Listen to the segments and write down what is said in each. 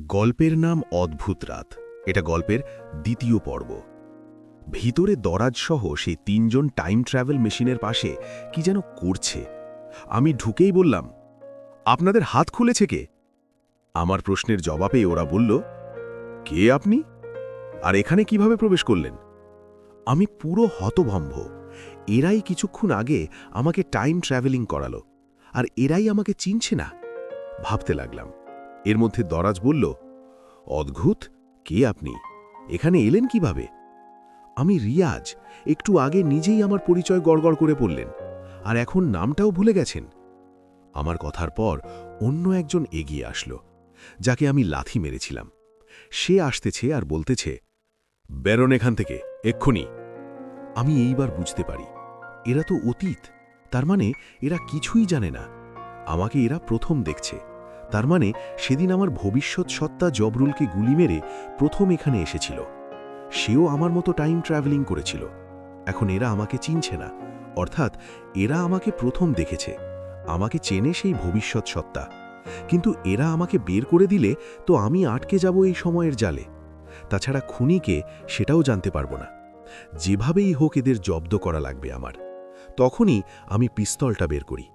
গল্পের নাম অদ্ভুত রাত। এটা গল্পের দ্বিতীয় পর্ব। ভিতরে দরাজসহ সেই তিনজন টাইম ট্রাভেল মেশিনের পাশে কি যেন করছে। আমি ঢুকেই বললাম, আপনাদের হাত খুলেছে কে? আমার প্রশ্নের জবাবে ওরা বলল, কে আপনি? আর এখানে কিভাবে প্রবেশ করলেন? আমি পুরো হতভম্ব। এরাই কিছুক্ষণ আগে আমাকে টাইম ট্রাভেলিং করালো, আর এরাই আমাকে চিনছে না। ভাবতে লাগলাম। এর মধ্যে দরাজ বলল, অদ্ভুত, কে আপনি? এখানে এলেন কিভাবে? আমি রিয়াজ। একটু আগে নিজেই আমার পরিচয় গড়গড় করে বললেন, আর এখন নামটাও ভুলে গেছেন। আমার কথার পর অন্য একজন এগিয়ে আসলো, যাকে আমি লাথি মেরেছিলাম। সে আসতেছে আর বলতেছে, বেরোন এখান থেকে, এক্ষুনি। আমি এইবার বুঝতে পারি, এরা তো অতীত। তার মানে এরা কিছুই জানে না। আমাকে এরা প্রথম দেখছে। তার মানে সেদিন আমার ভবিষ্যৎ সত্তা জবরুলকে গুলি মেরে প্রথম এখানে এসেছিল। সেও আমার মতো টাইম ট্রাভেলিং করেছিল। এখন এরা আমাকে চিনছে না, অর্থাৎ এরা আমাকে প্রথম দেখেছে। আমাকে চেনে সেই ভবিষ্যৎ সত্তা। কিন্তু এরা আমাকে বের করে দিলে তো আমি আটকে যাব এই সময়ের জালে। তাছাড়া খুনিকে সেটাও জানতে পারবো না। যেভাবেই হোক এদের জব্দ করা লাগবে আমার। তখনই আমি পিস্তলটা বের করি।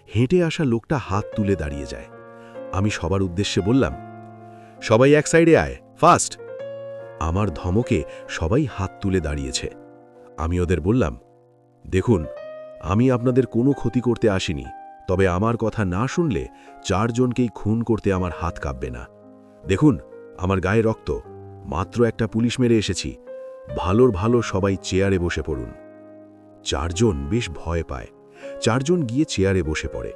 হেঁটে আসা লোকটা হাত তুলে দাঁড়িয়ে যায়। আমি সবার উদ্দেশ্যে বললাম, সবাই এক সাইডে আয়, ফাস্ট। আমার ধমকে সবাই হাত তুলে দাঁড়িয়েছে। আমি ওদের বললাম, দেখুন, আমি আপনাদের কোনো ক্ষতি করতে আসিনি, তবে আমার কথা না শুনলে চারজনকেই খুন করতে আমার হাত কাঁপবে না। দেখুন, আমার গায়ে রক্ত, মাত্র একটা পুলিশ মেরে এসেছি। ভালোর ভালো সবাই চেয়ারে বসে পড়ুন। চারজন বেশ ভয় পায়। চারজন গিয়ে চেয়ারে বসে পড়ে।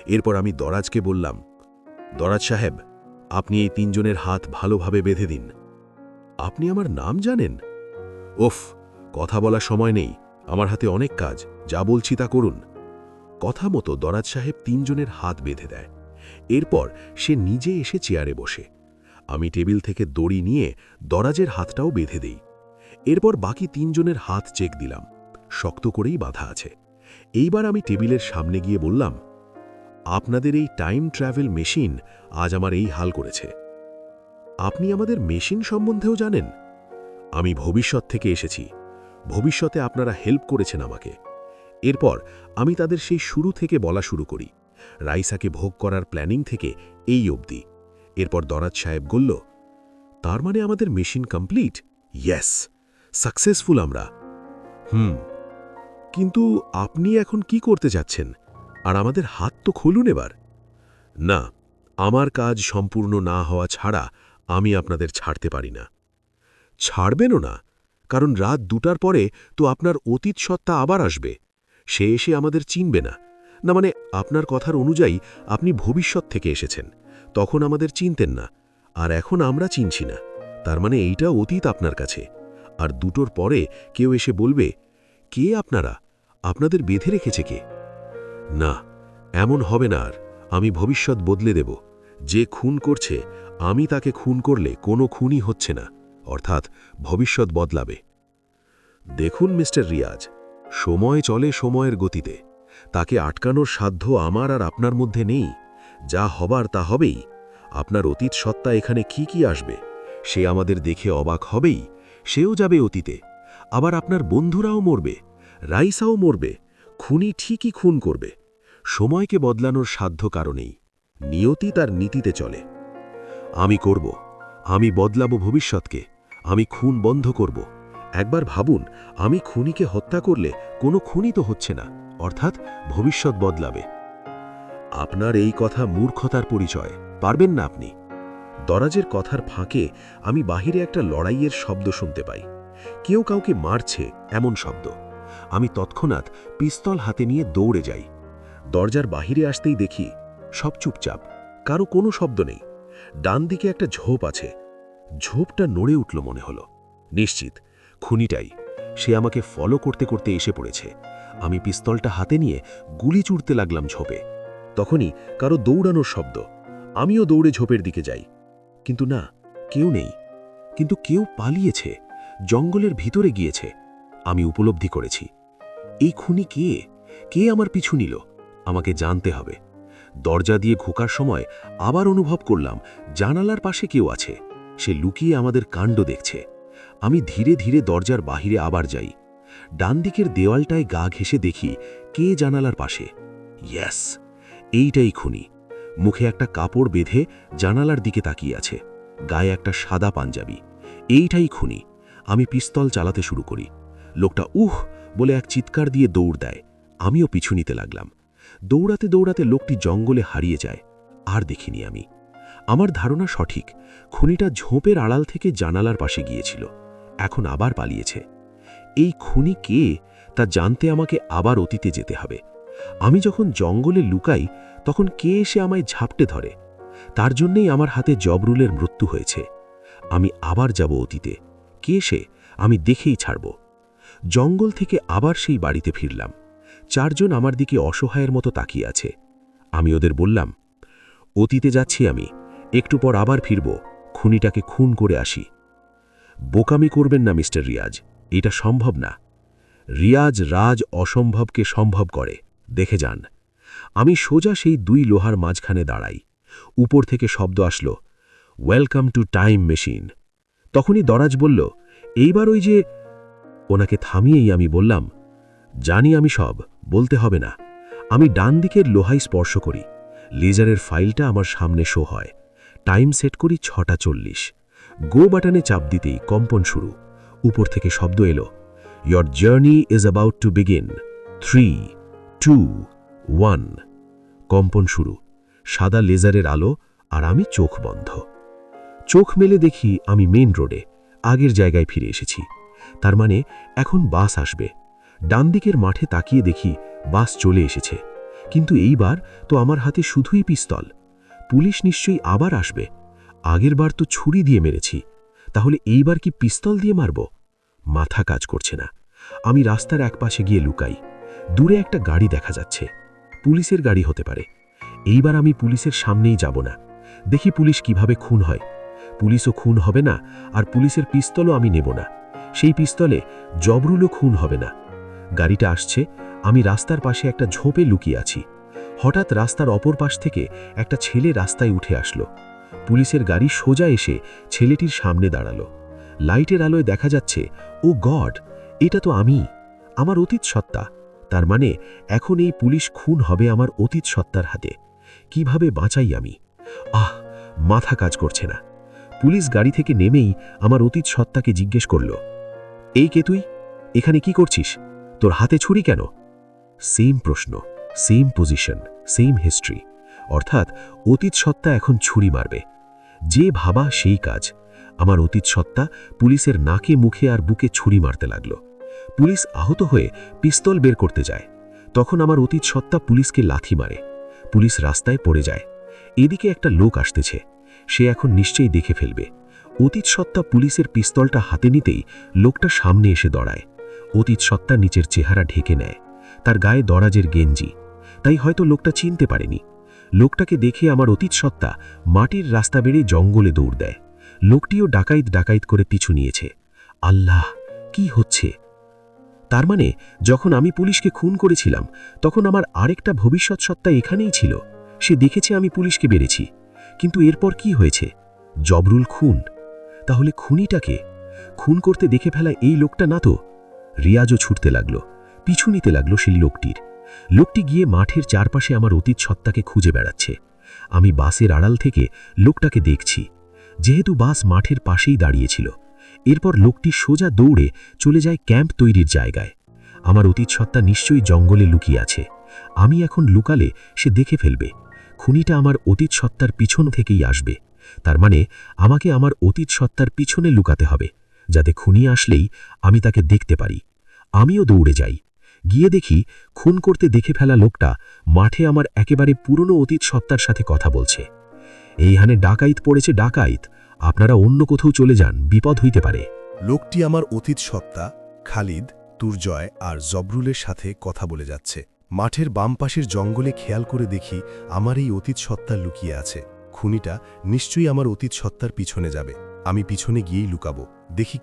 এরপর আমি দরাজকে বললাম, দরাজ সাহেব, আপনি এই তিনজনের হাত ভালোভাবে বেঁধে দিন। আপনি আমার নাম জানেন? ওফ, কথা বলার সময় নেই, আমার হাতে অনেক কাজ, যা বলছি তা করুন। কথা মতো দরাজ সাহেব তিনজনের হাত বেঁধে দেয়। এরপর সে নিজে এসে চেয়ারে বসে। আমি টেবিল থেকে দড়ি নিয়ে দরাজের হাতটাও বেঁধে দেই। এরপর বাকি তিনজনের হাত চেক দিলাম, শক্ত করেই বাঁধা আছে। এইবার আমি টেবিলের সামনে গিয়ে বললাম, আপনাদের এই টাইম ট্রাভেল মেশিন আজ আমার এই হাল করেছে। আপনি আমাদের মেশিন সম্বন্ধেও জানেন? আমি ভবিষ্যৎ থেকে এসেছি। ভবিষ্যতে আপনারা হেল্প করেছেন আমাকে। এরপর আমি তাদের সেই শুরু থেকে বলা শুরু করি, রাইসাকে ভোগ করার প্ল্যানিং থেকে এই অবধি। এরপর দরাজ সাহেব বলল, তার মানে আমাদের মেশিন কমপ্লিট? ইয়েস, সাকসেসফুল আমরা। কিন্তু আপনি এখন কি করতে যাচ্ছেন? আর আমাদের হাত তো খুলুন এবার। না, আমার কাজ সম্পূর্ণ না হওয়া ছাড়া আমি আপনাদের ছাড়তে পারি না। ছাড়বেনও না, কারণ রাত 2টার পরে তো আপনার অতীত সত্তা আবার আসবে। সে এসে আমাদের চিনবে না। না মানে, আপনার কথার অনুযায়ী আপনি ভবিষ্যৎ থেকে এসেছেন, তখন আমাদের চিনতেন না, আর এখন আমরা চিনছি না। তার মানে এইটা অতীত আপনার কাছে। আর 2টোর পরে কেউ এসে বলবে, কে আপনারা? আপনাদের বেঁধে রেখেছে কে? না, এমন হবে না আর। আমি ভবিষ্যৎ বদলে দেব। যে খুন করছে, আমি তাকে খুন করলে কোনো খুনই হচ্ছে না, অর্থাৎ ভবিষ্যৎ বদলাবে। দেখুন মিস্টার রিয়াজ, সময় চলে সময়ের গতিতে। তাকে আটকানোর সাধ্য আমার আর আপনার মধ্যে নেই। যা হবার তা হবেই। আপনার অতীত সত্তা এখানে কি আসবে, সে আমাদের দেখে অবাক হবেই। সেও যাবে অতীতে। আবার আপনার বন্ধুরাও মরবে, রাইসাও মরবে। খুনি ঠিকই খুন করবে। সময়কে বদলানোর সাধ্য কারণেই। নিয়তি তার নীতিতে চলে। আমি করব। আমি বদলাবো ভবিষ্যৎকে। আমি খুন বন্ধ করব। একবার ভাবুন, আমি খুনিকে হত্যা করলে কোনো খুনই তো হচ্ছে না, অর্থাৎ ভবিষ্যৎ বদলাবে। আপনার এই কথা মূর্খতার পরিচয়, পারবেন না আপনি। দরাজের কথার ফাঁকে আমি বাহিরে একটা লড়াইয়ের শব্দ শুনতে পাই। কেউ কাউকে মারছে এমন শব্দ। আমি তৎক্ষণাৎ পিস্তল হাতে নিয়ে দৌড়ে যাই। দরজার বাহিরে আসতেই দেখি সব চুপচাপ, কারো কোনো শব্দ নেই। ডান দিকে একটা ঝোপ আছে। ঝোপটা নড়ে উঠল মনে হলো। নিশ্চিত খুনিটাই। সে আমাকে ফলো করতে করতে এসে পড়েছে। আমি পিস্তলটা হাতে নিয়ে গুলি ছুড়তে লাগলাম ঝোপে। তখনই কারো দৌড়ানোর শব্দ। আমিও দৌড়ে ঝোপের দিকে যাই, কিন্তু না, কেউ নেই। কিন্তু কেউ পালিয়েছে, জঙ্গলের ভিতরে গিয়েছে। আমি উপলব্ধি করেছি, এই খুনি কে? কে আমার পিছু নিল? আমাকে জানতে হবে। দরজা দিয়ে ঢোকার সময় আবার অনুভব করলাম জানালার পাশে কেউ আছে। সে লুকিয়ে আমাদের কাণ্ড দেখছে। আমি ধীরে ধীরে দরজার বাহিরে আবার যাই। ডান দিকের দেওয়ালটায় গা ঘেঁষে দেখি কে জানালার পাশে। ইয়েস, এইটাই খুনি। মুখে একটা কাপড় বেঁধে জানালার দিকে তাকিয়ে আছে, গায়ে একটা সাদা পাঞ্জাবি। এইটাই খুনি। আমি পিস্তল চালাতে শুরু করি। লোকটা উহ বলে এক চিৎকার দিয়ে দৌড় দেয়। আমিও পিছু নিতে লাগলাম। দৌড়াতে দৌড়াতে লোকটি জঙ্গলে হারিয়ে যায়। আর দেখিনি আমি। আমার ধারণা সঠিক, খুনিটা ঝোপের আড়াল থেকে জানালার পাশে গিয়েছিল, এখন আবার পালিয়েছে। এই খুনি কে তা জানতে আমাকে আবার অতীতে যেতে হবে। আমি যখন জঙ্গলে লুকাই তখন কে এসে আমায় ঝাপটে ধরে। তার জন্যেই আমার হাতে জবরুলের মৃত্যু হয়েছে। আমি আবার যাব অতীতে। কে সে আমি দেখেই ছাড়ব। জঙ্গল থেকে আবার সেই বাড়িতে ফিরলাম। 4 জন আমার দিকে অসহায়ের মতো তাকিয়ে আছে। আমি ওদের বললাম, অতীতে যাচ্ছি আমি, একটু পর আবার ফিরব, খুনিটাকে খুন করে আসি। বোকামি করবেন না মিস্টার রিয়াজ, এটা সম্ভব না। রিয়াজ রাজ অসম্ভবকে সম্ভব করে, দেখে যান। আমি সোজা সেই 2 লোহার মাঝখানে দাঁড়াই। উপর থেকে শব্দ আসলো, ওয়েলকাম টু টাইম মেশিন। তখনই দরাজ বলল, এইবার ওই যে। ওনাকে থামিয়েই আমি বললাম, জানি আমি সব, বলতে হবে না। আমি ডান দিকের লোহাই স্পর্শ করি। লেজারের ফাইলটা আমার সামনে শো হয়। টাইম সেট করি 6:40। গো বাটনে চাপ দিতেই কম্পন শুরু। উপর থেকে শব্দ এলো, your journey is about to begin. 3, 2, 1। কম্পন শুরু। সাদা লেজারের আলো, আর আমি চোখ বন্ধ। চোখ মেলে দেখি আমি মেইন রোডে, আগের জায়গায় ফিরে এসেছি। তার মানে এখন বাস আসবে। ডান দিকের মাঠে তাকিয়ে দেখি বাস চলে এসেছে, কিন্তু এইবার তো আমার হাতে শুধুই পিস্তল। পুলিশ নিশ্চয়ই আবার আসবে। আগেরবার তো ছুরি দিয়ে মেরেছি, তাহলে এইবার কি পিস্তল দিয়ে মারব? মাথা কাজ করছে না। আমি রাস্তার একপাশে গিয়ে লুকাই। দূরে একটা গাড়ি দেখা যাচ্ছে, পুলিশের গাড়ি হতে পারে। এইবার আমি পুলিশের সামনেই যাব না। দেখি পুলিশ কিভাবে খুন হয়। পুলিশও খুন হবে না, আর পুলিশের পিস্তলও আমি নেব না। সেই পিস্তলে জবরুলও খুন হবে না। গাড়িটা আসছে, আমি রাস্তার পাশে একটা ঝোপে লুকিয়ে আছি। হঠাৎ রাস্তার অপর পাশ থেকে একটা ছেলে রাস্তায় উঠে আসলো। পুলিশের গাড়ি সোজা এসে ছেলেটির সামনে দাঁড়ালো। লাইটের আলোয় দেখা যাচ্ছে, ও গড, এটা তো আমি, আমার অতীত সত্তা। তার মানে এখন এই পুলিশ খুন হবে আমার অতীত সত্তার হাতে। কিভাবে বাঁচাই আমি? মাথা কাজ করছে না। পুলিশ গাড়ি থেকে নেমেই আমার অতীত সত্তাকে জিজ্ঞেস করল, এই কে তুই? এখানে কি করছিস? তোর হাতে ছুরি কেন? সেম প্রশ্ন, সেম পজিশন, সেম হিস্ট্রি। অর্থাৎ অতীত সত্তা এখন ছুরি মারবে। যে ভাবা সেই কাজ। আমার অতীত সত্তা পুলিশের নাকে, মুখে আর বুকে ছুরি মারতে লাগল। পুলিশ আহত হয়ে পিস্তল বের করতে যায়। তখন আমার অতীত সত্তা পুলিশকে লাথি মারে। পুলিশ রাস্তায় পড়ে যায়। এদিকে একটা লোক আসতেছে, সে এখন নিশ্চয়ই দেখে ফেলবে। অতীত সত্তা পুলিশের পিস্তলটা হাতে নিতেই লোকটা সামনে এসে দাঁড়ায়। অতীত সত্তা নিচের চেহারা ঢেকে নেয়। তার গায়ে দরাজের গেঞ্জি, তাই হয়তো লোকটা চিনতে পারেনি। লোকটাকে দেখে আমার অতীত সত্তা মাটির রাস্তা বেড়ে জঙ্গলে দৌড় দেয়। লোকটিও ডাকাইত ডাকাইত করে পিছু নিয়েছে। আল্লাহ, কি হচ্ছে? তার মানে যখন আমি পুলিশকে খুন করেছিলাম তখন আমার আরেকটা ভবিষ্যৎ সত্তা এখানেই ছিল। সে দেখেছে আমি পুলিশকে বেড়েছি, কিন্তু এরপর কি হয়েছে? জবরুল খুন। তাহলে খুনিটাকে খুন করতে দেখে ফেলা এই লোকটা না তো? রিয়াজও ছুটতে লাগলো, পিছু নিতে লাগলো সেই লোকটির। লোকটি গিয়ে মাঠের চারপাশে আমার অতীত সত্তাকে খুঁজে বেড়াচ্ছে। আমি বাসের আড়াল থেকে লোকটাকে দেখছি, যেহেতু বাস মাঠের পাশেই দাঁড়িয়েছিল। এরপর লোকটি সোজা দৌড়ে চলে যায় ক্যাম্প তৈরির জায়গায়। আমার অতীত সত্তা নিশ্চয়ই জঙ্গলে লুকিয়ে আছে। আমি এখন লুকালে সে দেখে ফেলবে। খুনিটা আমার অতীত সত্তার পিছন থেকেই আসবে। তার মানে আমাকে আমার অতীত সত্তার পিছনে লুকাতে হবে, যাতে খুনি আসলেই আমি তাকে দেখতে পারি। আমিও দৌড়ে যাই। গিয়ে দেখি খুন করতে দেখে ফেলা লোকটা মাঠে আমার একেবারে পুরনো অতীত সত্তার সাথে কথা বলছে। এইখানে ডাকাইত পড়েছে, ডাকাইত, আপনারা অন্য কোথাও চলে যান, বিপদ হইতে পারে। লোকটি আমার অতীত সত্তা খালিদ, তুরজয় আর জবরুলের সাথে কথা বলে যাচ্ছে। মাঠের বাম পাশের জঙ্গলে খেয়াল করে দেখি আমার এই অতীত সত্তা লুকিয়ে আছে। খুনিটা নিশ্চয়ই আমার অতীত সত্তার পিছনে যাবে। আমি পিছনে গিয়েই লুকাবো। দেখি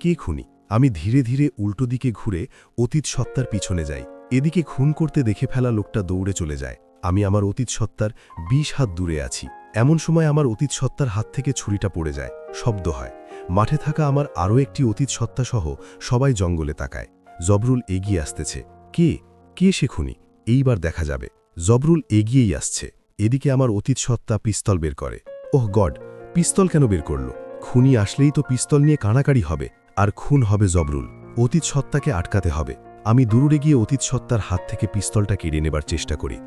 কে খুনি। আমি ধীরে ধীরে উল্টো দিকে ঘুরে অতীত সত্তার পিছনে যাই। এদিকে খুন করতে দেখে ফেলা লোকটা দৌড়ে চলে যায়। আমি আমার অতীত সত্তার 20 হাত দূরে আছি। এমন সময় আমার অতীত সত্তার হাত থেকে ছুরিটা পড়ে যায়, শব্দ হয়। মাঠে থাকা আমার আরও একটি অতীত সত্তাসহ সবাই জঙ্গলে তাকায়। জবরুল এগিয়ে আসতেছে। কে কে সে খুনি? এইবার দেখা যাবে। জবরুল এগিয়েই আসছে। এদিকে আমার অতীত সত্তা পিস্তল বের করে। ওহ গড, পিস্তল কেন বের করল? খুনি আসলেই তো পিস্তল নিয়ে কানাকাড়ি হবে, আর খুন হবে জবরুল। অতীত সত্তাকে আটকাতে হবে। আমি দূরে গিয়ে অতীত সত্তার হাত থেকে পিস্তলটা কেড়ে নেবার চেষ্টা করি।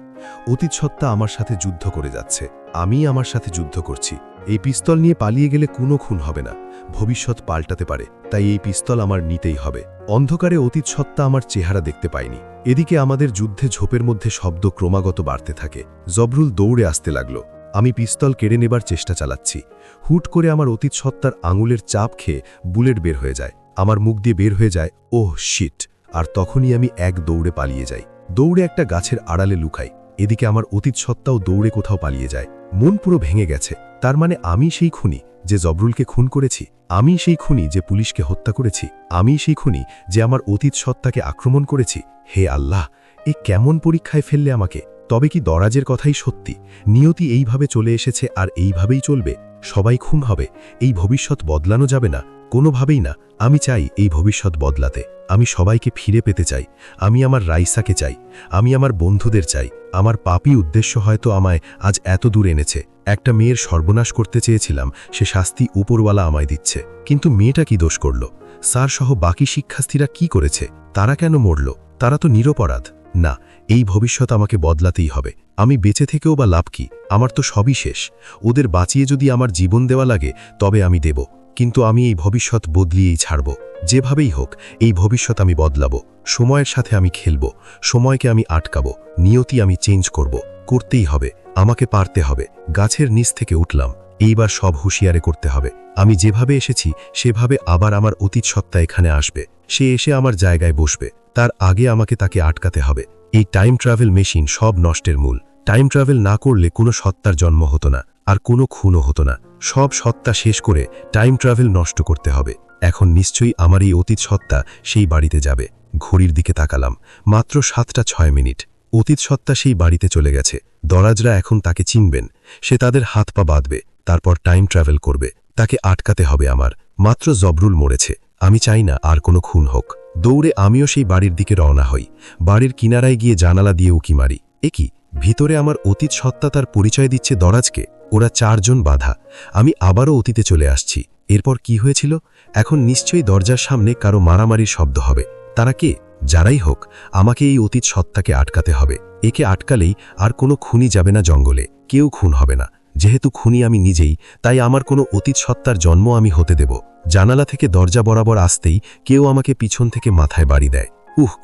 অতীত সত্তা আমার সাথে যুদ্ধ করে যাচ্ছে, আমি আমার সাথে যুদ্ধ করছি। এই পিস্তল নিয়ে পালিয়ে গেলে কোনো খুন হবে না, ভবিষ্যৎ পাল্টাতে পারে, তাই এই পিস্তল আমার নিতেই হবে। অন্ধকারে অতীত সত্তা আমার চেহারা দেখতে পায়নি। এদিকে আমাদের যুদ্ধে ঝোপের মধ্যে শব্দ ক্রমাগত বাড়তে থাকে। জবরুল দৌড়ে আসতে লাগল। আমি পিস্তল কেড়ে নেবার চেষ্টা চালাচ্ছি। হুট করে আমার অতীত সত্তার আঙুলের চাপ খেয়ে বুলেট বের হয়ে যায়। আমার মুখ দিয়ে বের হয়ে যায়, ওহ শিট! আর তখনই আমি এক দৌড়ে পালিয়ে যাই। দৌড়ে একটা গাছের আড়ালে লুকাই। এদিকে আমার অতীত সত্তাও দৌড়ে কোথাও পালিয়ে যায়। মন পুরো ভেঙে গেছে। তার মানে আমি সেই খুনি যে জবরুলকে খুন করেছি, আমি সেই খুনি যে পুলিশকে হত্যা করেছি, আমি সেই খুনি যে আমার অতীত সত্তাকে আক্রমণ করেছি। হে আল্লাহ, এ কেমন পরীক্ষায় ফেললে আমাকে! তবে কি দরাজের কথাই সত্যি? নিয়তি এইভাবে চলে এসেছে আর এইভাবেই চলবে? সবাই খুন হবে? এই ভবিষ্যৎ বদলানো যাবে না, কোনোভাবেই না। আমি চাই এই ভবিষ্যৎ বদলাতে। আমি সবাইকে ফিরে পেতে চাই। আমি আমার রাইসাকে চাই, আমি আমার বন্ধুদের চাই। আমার পাপী উদ্দেশ্য হয়তো আমায় আজ এত দূর এনেছে। একটা মেয়ের সর্বনাশ করতে চেয়েছিলাম, সে শাস্তি উপরওয়ালা আমায় দিচ্ছে। কিন্তু মেয়েটা কি দোষ করল? স্যার সহ বাকি শিক্ষার্থীরা কি করেছে? তারা কেন মরল? তারা তো নিরপরাধ। না, এই ভবিষ্যৎ আমাকে বদলাতেই হবে। আমি বেঁচে থেকেও বা লাভ কি? আমার তো সবই শেষ। ওদের বাঁচিয়ে যদি আমার জীবন দেওয়া লাগে তবে আমি দেব, কিন্তু আমি এই ভবিষ্যৎ বদলিয়েই ছাড়ব। যেভাবেই হোক এই ভবিষ্যৎ আমি বদলাবো। সময়ের সাথে আমি খেলব, সময়কে আমি আটকাবো, নিয়তি আমি চেঞ্জ করব। করতেই হবে, আমাকে পারতে হবে। গাছের নিচ থেকে উঠলাম। এইবার সব হুঁশিয়ারে করতে হবে। আমি যেভাবে এসেছি সেভাবে আবার আমার অতীত সত্তা এখানে আসবে। সে এসে আমার জায়গায় বসবে। তার আগে আমাকে তাকে আটকাতে হবে। এই টাইম ট্রাভেল মেশিন সব নষ্টের মূল। টাইম ট্রাভেল না করলে কোনো সত্তার জন্ম হতো না, আর কোনো খুনও হতো না। সব সত্তা শেষ করে টাইম ট্রাভেল নষ্ট করতে হবে। এখন নিশ্চয়ই আমার এই অতীত সত্তা সেই বাড়িতে যাবে। ঘড়ির দিকে তাকালাম, মাত্র 7:06। অতীত সত্তা সেই বাড়িতে চলে গেছে। দরাজরা এখন তাকে চিনবেন। সে তাদের হাত পা বাঁধবে, তারপর টাইম ট্রাভেল করবে। তাকে আটকাতে হবে আমার। মাত্র জবরুল মরেছে। আমি চাই না আর কোনো খুন হোক। দৌড়ে আমিও সেই বাড়ির দিকে রওনা হই। বাড়ির কিনারায় গিয়ে জানালা দিয়ে উকি মারি। কি ভিতরে আমার অতীত সত্তা তার পরিচয় দিচ্ছে দরাজকে। ওরা 4 জন বাধা। আমি আবারও অতীতে চলে আসছি। এরপর কি হয়েছিল? এখন নিশ্চয়ই দরজার সামনে কারো মারামারির শব্দ হবে। তারা কে? যারাই হোক, আমাকে এই অতীত সত্তাকে আটকাতে হবে। একে আটকালেই আর কোনো খুনি যাবে না জঙ্গলে, কেউ খুন হবে না। যেহেতু খুনি আমি নিজেই, তাই আমার কোনো অতীত সত্তার জন্ম আমি হতে দেব। জানালা থেকে দরজা বরাবর আসতেই কেউ আমাকে পিছন থেকে মাথায় বাড়ি দেয়।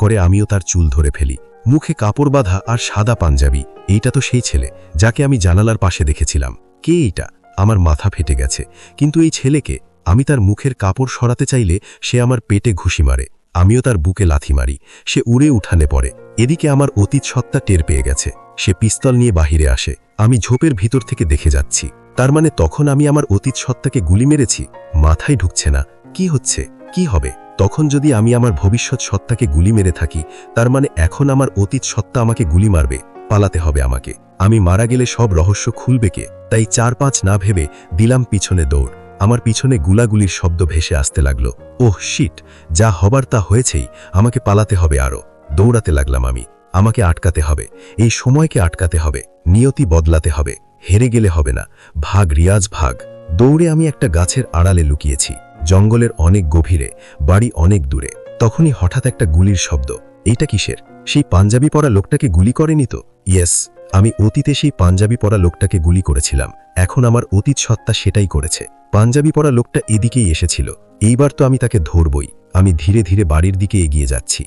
করে আমিও তার চুল ধরে ফেলি। মুখে কাপড় বাঁধা আর সাদা পাঞ্জাবি। এইটা তো সেই ছেলে যাকে আমি জানালার পাশে দেখেছিলাম। কে এইটা? আমার মাথা ফেটে গেছে। কিন্তু এই ছেলেকে? আমি তার মুখের কাপড় সরাতে চাইলে সে আমার পেটে ঘুষি মারে। আমিও তার বুকে লাথি মারি। সে উড়ে উঠানে পড়ে। এদিকে আমার অতীত সত্তা টের পেয়ে গেছে। সে পিস্তল নিয়ে বাহিরে আসে। আমি ঝোপের ভিতর থেকে দেখে যাচ্ছি। তার মানে তখন আমি আমার অতীত সত্তাকে গুলি মেরেছি? মাথায় ঢুকছে না। কি হচ্ছে? কি হবে তখন যদি আমি আমার ভবিষ্যৎ সত্তাকে গুলি মেরে থাকি? তার মানে এখন আমার অতীত সত্তা আমাকে গুলি মারবে। পালাতে হবে আমাকে। আমি মারা গেলে সব রহস্য খুলবে কে? তাই 4-5 না ভেবে দিলাম পিছনে দৌড়। আমার পিছনে গুলাগুলির শব্দ ভেসে আসতে লাগলো। Oh shit! যা হবার তা হয়েছেই। আমাকে পালাতে হবে আরও। দৌড়াতে লাগলাম আমি। আমাকে আটকাতে হবে। এই সময়কে আটকাতে হবে। নিয়তি বদলাতে হবে। হেরে গেলে হবে না। ভাগ রিয়াজ ভাগ। দৌড়ে আমি একটা গাছের আড়ালে লুকিয়েছি। জঙ্গলের অনেক গভীরে, বাড়ি অনেক দূরে। তখনই হঠাৎ একটা গুলির শব্দ। এইটা কিসের? সেই পাঞ্জাবি পরা লোকটাকে গুলি করেনি তো? ইয়েস, আমি অতীতে সেই পাঞ্জাবি পরা লোকটাকে গুলি করেছিলাম। এখন আমার অতীত সত্তা সেটাই করেছে। পাঞ্জাবি পরা লোকটা এদিকেই এসেছিল। এইবার তো আমি তাকে ধরবই। আমি ধীরে ধীরে বাড়ির দিকে এগিয়ে যাচ্ছি।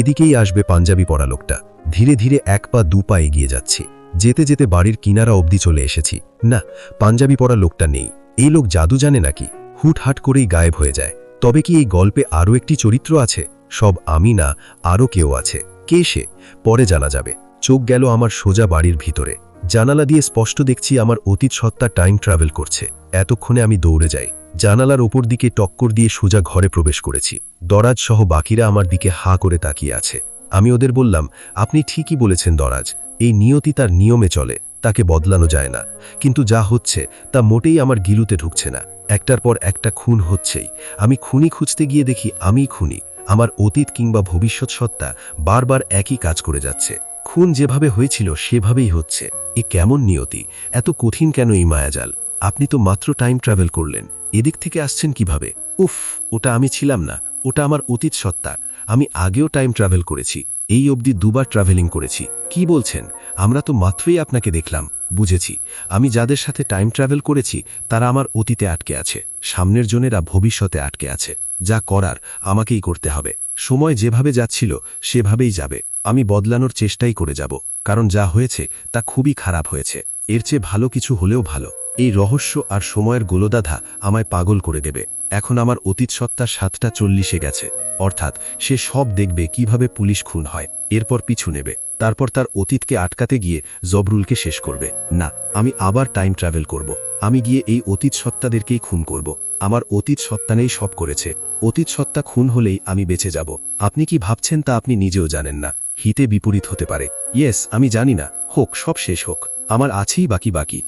এদিকেই আসবে পাঞ্জাবি পরা লোকটা। ধীরে ধীরে 1 পা 2 পা এগিয়ে যাচ্ছি। যেতে যেতে বাড়ির কিনারা অবধি চলে এসেছি। না, পাঞ্জাবি পরা লোকটা নেই। এই লোক জাদু জানে নাকি? হুটহাট করেই গায়েব হয়ে যায়। তবে কি এই গল্পে আরও একটি চরিত্র আছে? সব আমি না, আরও কেউ আছে। কে সে? পরে জানা যাবে। চোখ গেল আমার সোজা বাড়ির ভিতরে। জানালা দিয়ে স্পষ্ট দেখছি আমার অতীত সত্তা টাইম ট্রাভেল করছে। এতক্ষণে আমি দৌড়ে যাই। জানালার ওপর দিকে টক্কর দিয়ে সোজা ঘরে প্রবেশ করেছি। দরাজ সহ বাকিরা আমার দিকে হা করে তাকিয়ে আছে। আমি ওদের বললাম, আপনি ঠিকই বলেছেন দরাজ, এই নিয়তি তার নিয়মে চলে, তাকে বদলানো যায় না। কিন্তু যা হচ্ছে তা মোটেই আমার গিলুতে ঢুকছে না। একটার পর একটা খুন হচ্ছেই। আমি খুনি খুঁজতে গিয়ে দেখি আমিই খুনি। আমার অতীত কিংবা ভবিষ্যৎ সত্তা বারবার একই কাজ করে যাচ্ছে। খুন যেভাবে হয়েছিল সেভাবেই হচ্ছে। এ কেমন নিয়তি? এত কঠিন কেন এই মায়াজাল? আপনি তো মাত্র টাইম ট্রাভেল করলেন, এদিক থেকে আসছেন কিভাবে? উফ, ওটা আমি ছিলাম না, ওটা আমার অতীত সত্তা। আমি আগেও টাইম ট্রাভেল করেছি, এই অবধি দুবার ট্রাভেলিং করেছি। কি বলছেন? আমরা তো মাত্রই আপনাকে দেখলাম। বুঝেছি, আমি যাদের সাথে টাইম ট্রাভেল করেছি তারা আমার অতীতে আটকে আছে, সামনের জনেরা ভবিষ্যতে আটকে আছে। যা করার আমাকেই করতে হবে। সময় যেভাবে যাচ্ছিল সেভাবেই যাবে। আমি বদলানোর চেষ্টাই করে যাব, কারণ যা হয়েছে তা খুবই খারাপ হয়েছে। এর চেয়ে ভালো কিছু হলেও ভালো। এই রহস্য আর সময়ের গোলদাধা আমায় পাগল করে দেবে। এখন আমার অতীত সত্তা 7:40 গেছে, অর্থাৎ সে সব দেখবে কিভাবে পুলিশ খুন হয়, এরপর পিছু নেবে। তারপর তার অতীতকে আটকাতে গিয়ে জবরুলকে শেষ করবে। না, আমি আবার টাইম ট্রাভেল করব। আমি গিয়ে এই অতীত সত্তাদেরকেই খুন করব। আমার অতীত সত্তা নেই সব করেছে। অতীত সত্তা খুন হলেই আমি বেঁচে যাব। আপনি কি ভাবছেন তা আপনি নিজেও জানেন না। হিতে বিপরীত হতে পারে। ইয়েস, আমি জানি না। হোক, সব শেষ হোক, আমার আছেই বাকি।